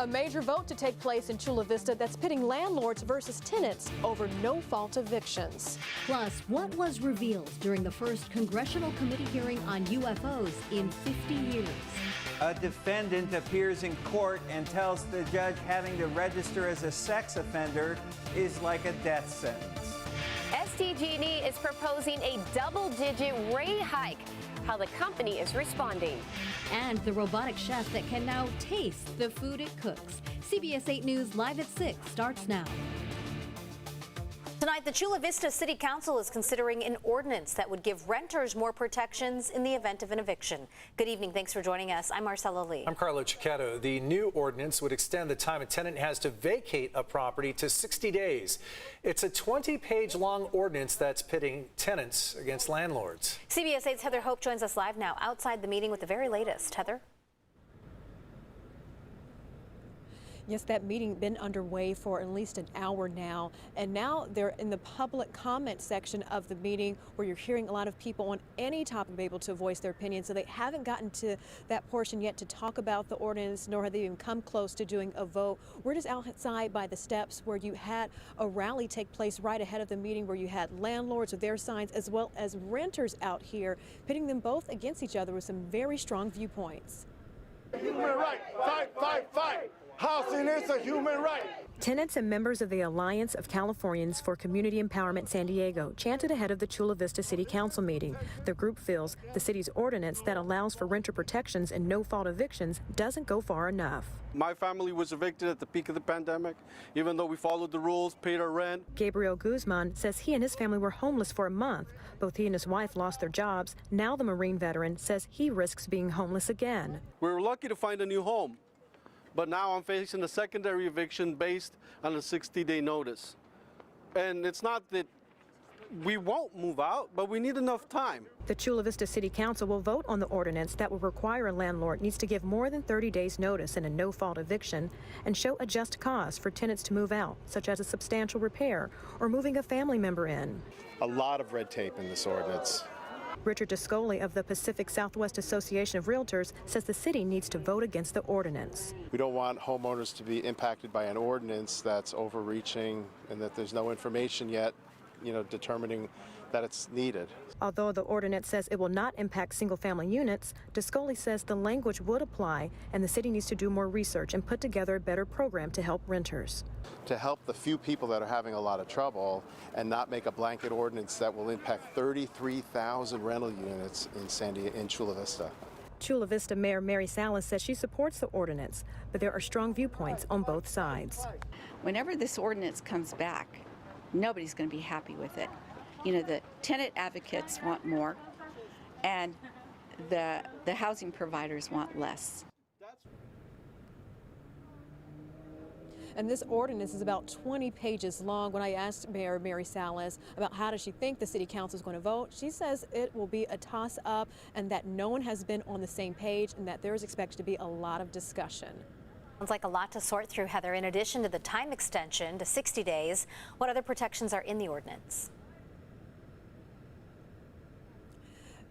A major vote to take place in Chula Vista that's pitting landlords versus tenants over no-fault evictions. Plus, what was revealed during the first congressional committee hearing on UFOs in 50 years. A defendant appears in court and tells the judge having to register as a sex offender is like a death sentence. SDG&E is proposing a double-digit rate hike. How the company is responding. And the robotic chef that can now taste the food it cooks. CBS 8 News Live at 6 starts now. Tonight, the Chula Vista City Council is considering an ordinance that would give renters more protections in the event of an eviction. Good evening. Thanks for joining us. I'm Marcella Lee. I'm Carlo Cicchetto. The new ordinance would extend the time a tenant has to vacate a property to 60 days. It's a 20-page long ordinance that's pitting tenants against landlords. CBS 8's Heather Hope joins us live now outside the meeting with the very latest. Heather? Yes, that meeting been underway for at least an hour now, and now they're in the public comment section of the meeting where you're hearing a lot of people on any topic be able to voice their opinion. So they haven't gotten to that portion yet to talk about the ordinance, nor have they even come close to doing a vote. We're just outside by the steps where you had a rally take place right ahead of the meeting where you had landlords with their signs as well as renters out here, pitting them both against each other with some very strong viewpoints. Human right, fight, fight, fight. Housing is a human right. Tenants and members of the Alliance of Californians for Community Empowerment San Diego chanted ahead of the Chula Vista City Council meeting. The group feels the city's ordinance that allows for renter protections and no-fault evictions doesn't go far enough. My family was evicted at the peak of the pandemic, even though we followed the rules, paid our rent. Gabriel Guzman says he and his family were homeless for a month. Both he and his wife lost their jobs. Now the Marine veteran says he risks being homeless again. We were lucky to find a new home. But now I'm facing a secondary eviction based on a 60-day notice. And it's not that we won't move out, but we need enough time. The Chula Vista City Council will vote on the ordinance that will require a landlord needs to give more than 30 days notice in a no-fault eviction and show a just cause for tenants to move out, such as a substantial repair or moving a family member in. A lot of red tape in this ordinance. Richard Discoli of the Pacific Southwest Association of Realtors says the city needs to vote against the ordinance. We don't want homeowners to be impacted by an ordinance that's overreaching and that there's no information yet, determining that it's needed. Although the ordinance says it will not impact single-family units, Discoli says the language would apply and the city needs to do more research and put together a better program to help renters. To help the few people that are having a lot of trouble and not make a blanket ordinance that will impact 33,000 rental units in Chula Vista. Chula Vista Mayor Mary Salas says she supports the ordinance, but there are strong viewpoints on both sides. Whenever this ordinance comes back, nobody's going to be happy with it. The tenant advocates want more, and the housing providers want less. And this ordinance is about 20 pages long. When I asked Mayor Mary Salas about how does she think the city council is going to vote, she says it will be a toss-up and that no one has been on the same page and that there is expected to be a lot of discussion. Sounds like a lot to sort through, Heather. In addition to the time extension to 60 days, what other protections are in the ordinance?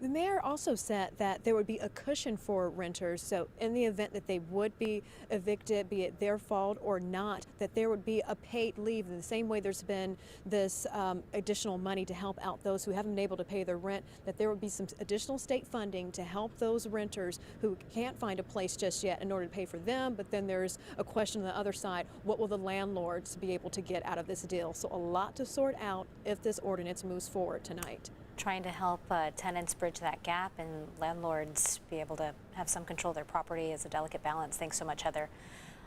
The mayor also said that there would be a cushion for renters, so in the event that they would be evicted, be it their fault or not, that there would be a paid leave. In the same way there's been this additional money to help out those who haven't been able to pay their rent, that there would be some additional state funding to help those renters who can't find a place just yet in order to pay for them. But then there's a question on the other side, what will the landlords be able to get out of this deal? So a lot to sort out if this ordinance moves forward tonight. Trying to help tenants bridge that gap and landlords be able to have some control of their property is a delicate balance. Thanks so much, Heather.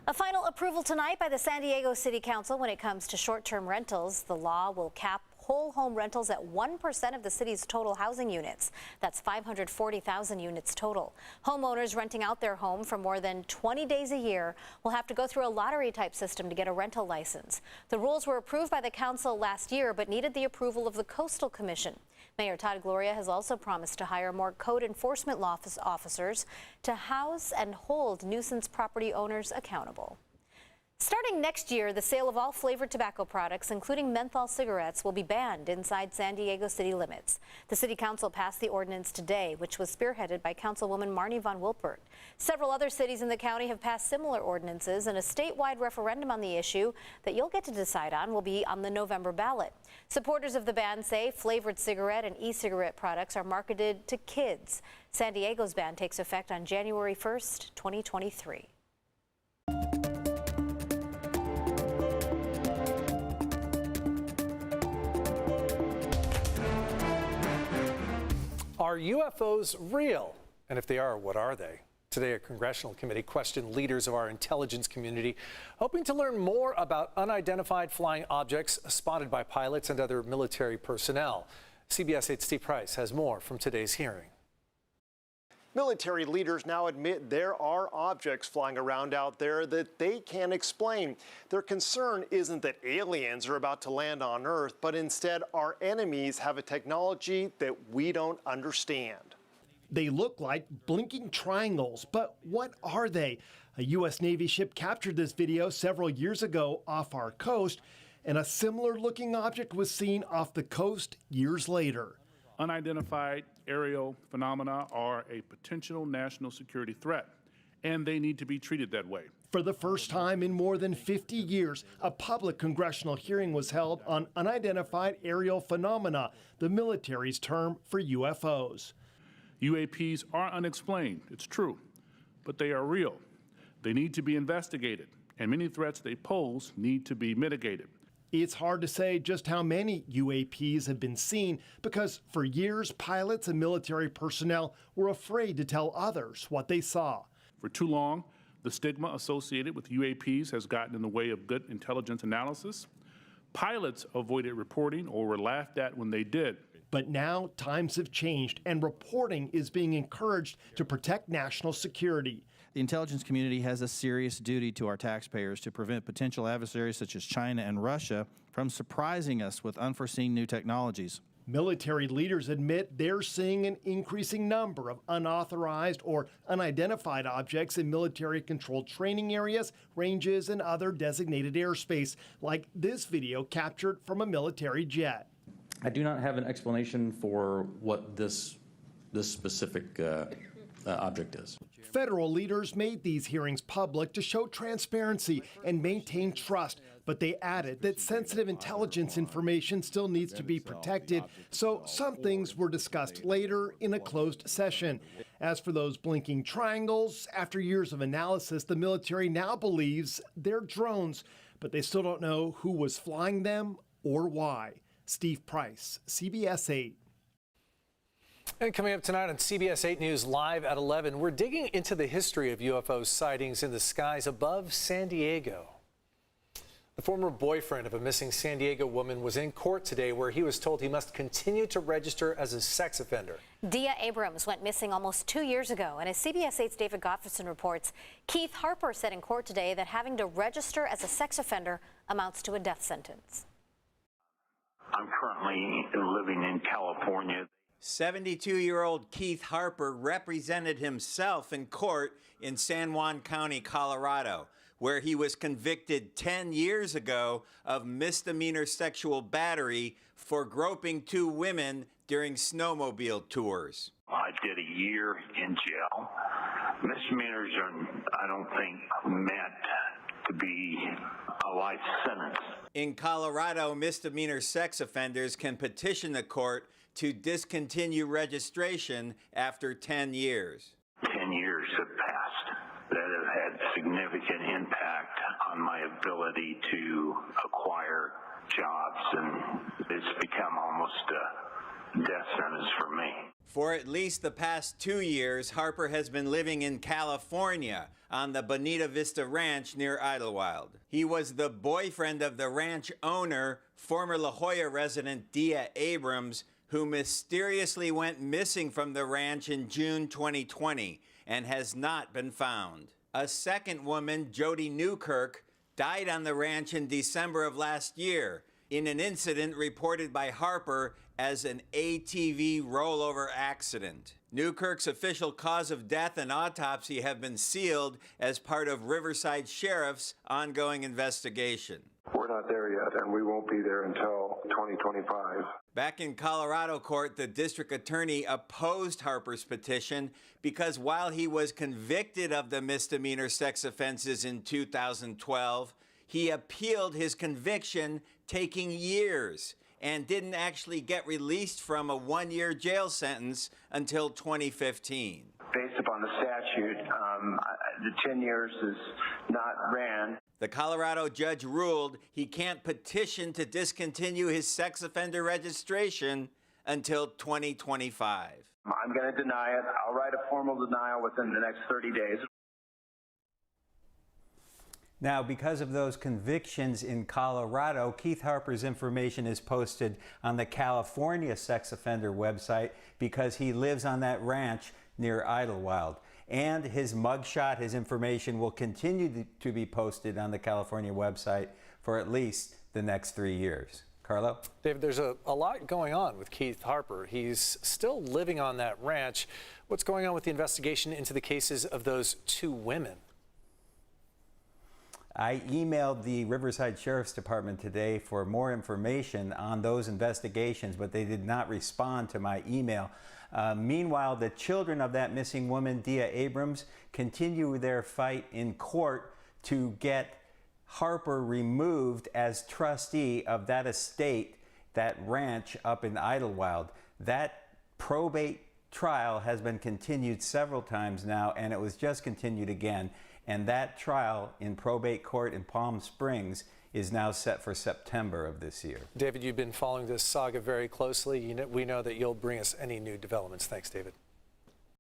A final approval tonight by the San Diego City Council when it comes to short-term rentals. The law will cap whole home rentals at 1% of the city's total housing units. That's 540,000 units total. Homeowners renting out their home for more than 20 days a year will have to go through a lottery-type system to get a rental license. The rules were approved by the council last year but needed the approval of the Coastal Commission. Mayor Todd Gloria has also promised to hire more code enforcement officers to house and hold nuisance property owners accountable. Starting next year, the sale of all flavored tobacco products, including menthol cigarettes, will be banned inside San Diego city limits. The city council passed the ordinance today, which was spearheaded by Councilwoman Marnie von Wilpert. Several other cities in the county have passed similar ordinances, and a statewide referendum on the issue that you'll get to decide on will be on the November ballot. Supporters of the ban say flavored cigarette and e-cigarette products are marketed to kids. San Diego's ban takes effect on January 1st, 2023. Are UFOs real? And if they are, what are they? Today, a congressional committee questioned leaders of our intelligence community, hoping to learn more about unidentified flying objects spotted by pilots and other military personnel. CBS 8's Steve Price has more from today's hearing. Military leaders now admit there are objects flying around out there that they can't explain. Their concern isn't that aliens are about to land on Earth, but instead our enemies have a technology that we don't understand. They look like blinking triangles, but what are they? A U.S. Navy ship captured this video several years ago off our coast, and a similar looking object was seen off the coast years later. Unidentified aerial phenomena are a potential national security threat, and they need to be treated that way. For the first time in more than 50 years, a public congressional hearing was held on unidentified aerial phenomena, the military's term for UFOs. UAPs are unexplained, it's true, but they are real. They need to be investigated, and many threats they pose need to be mitigated. It's hard to say just how many UAPs have been seen because for years, pilots and military personnel were afraid to tell others what they saw. For too long, the stigma associated with UAPs has gotten in the way of good intelligence analysis. Pilots avoided reporting or were laughed at when they did. But now times have changed and reporting is being encouraged to protect national security. The intelligence community has a serious duty to our taxpayers to prevent potential adversaries such as China and Russia from surprising us with unforeseen new technologies. Military leaders admit they're seeing an increasing number of unauthorized or unidentified objects in military-controlled training areas, ranges, and other designated airspace, like this video captured from a military jet. I do not have an explanation for what this specific object is. Federal leaders made these hearings public to show transparency and maintain trust, but they added that sensitive intelligence information still needs to be protected, so some things were discussed later in a closed session. As for those blinking triangles, after years of analysis, the military now believes they're drones, but they still don't know who was flying them or why. Steve Price, CBS 8. And coming up tonight on CBS 8 News Live at 11, we're digging into the history of UFO sightings in the skies above San Diego. The former boyfriend of a missing San Diego woman was in court today where he was told he must continue to register as a sex offender. Dia Abrams went missing almost 2 years ago, and as CBS 8's David Gottfredson reports, Keith Harper said in court today that having to register as a sex offender amounts to a death sentence. I'm currently living in California. 72-year-old Keith Harper represented himself in court in San Juan County, Colorado, where he was convicted 10 years ago of misdemeanor sexual battery for groping 2 women during snowmobile tours. I did a year in jail. Misdemeanors are, I don't think, meant to be a life sentence. In Colorado, misdemeanor sex offenders can petition the court to discontinue registration after 10 years. 10 years have passed that have had significant impact on my ability to acquire jobs, and it's become almost a death sentence for me. For at least the past 2 years, Harper has been living in California on the Bonita Vista Ranch near Idlewild. He was the boyfriend of the ranch owner, former La Jolla resident Dia Abrams, who mysteriously went missing from the ranch in June 2020 and has not been found. A second woman, Jody Newkirk, died on the ranch in December of last year, in an incident reported by Harper as an ATV rollover accident. Newkirk's official cause of death and autopsy have been sealed as part of Riverside Sheriff's ongoing investigation. We're not there yet, and we won't be there until 2025. Back in Colorado court, the district attorney opposed Harper's petition because while he was convicted of the misdemeanor sex offenses in 2012, he appealed his conviction, taking years, and didn't actually get released from a one-year jail sentence until 2015. Based upon the statute, the 10 years is not ran. The Colorado judge ruled he can't petition to discontinue his sex offender registration until 2025. I'm going to deny it. I'll write a formal denial within the next 30 days. Now, because of those convictions in Colorado, Keith Harper's information is posted on the California sex offender website because he lives on that ranch near Idlewild. And his mugshot, his information will continue to be posted on the California website for at least the next 3 years. Carlo? David, there's a lot going on with Keith Harper. He's still living on that ranch. What's going on with the investigation into the cases of those 2 women? I emailed the Riverside Sheriff's Department today for more information on those investigations, but they did not respond to my email. Meanwhile, the children of that missing woman, Dia Abrams, continue their fight in court to get Harper removed as trustee of that estate, that ranch up in Idlewild. That probate trial has been continued several times now, and it was just continued again. And that trial in probate court in Palm Springs is now set for September of this year. David, you've been following this saga very closely. We know that you'll bring us any new developments. Thanks, David.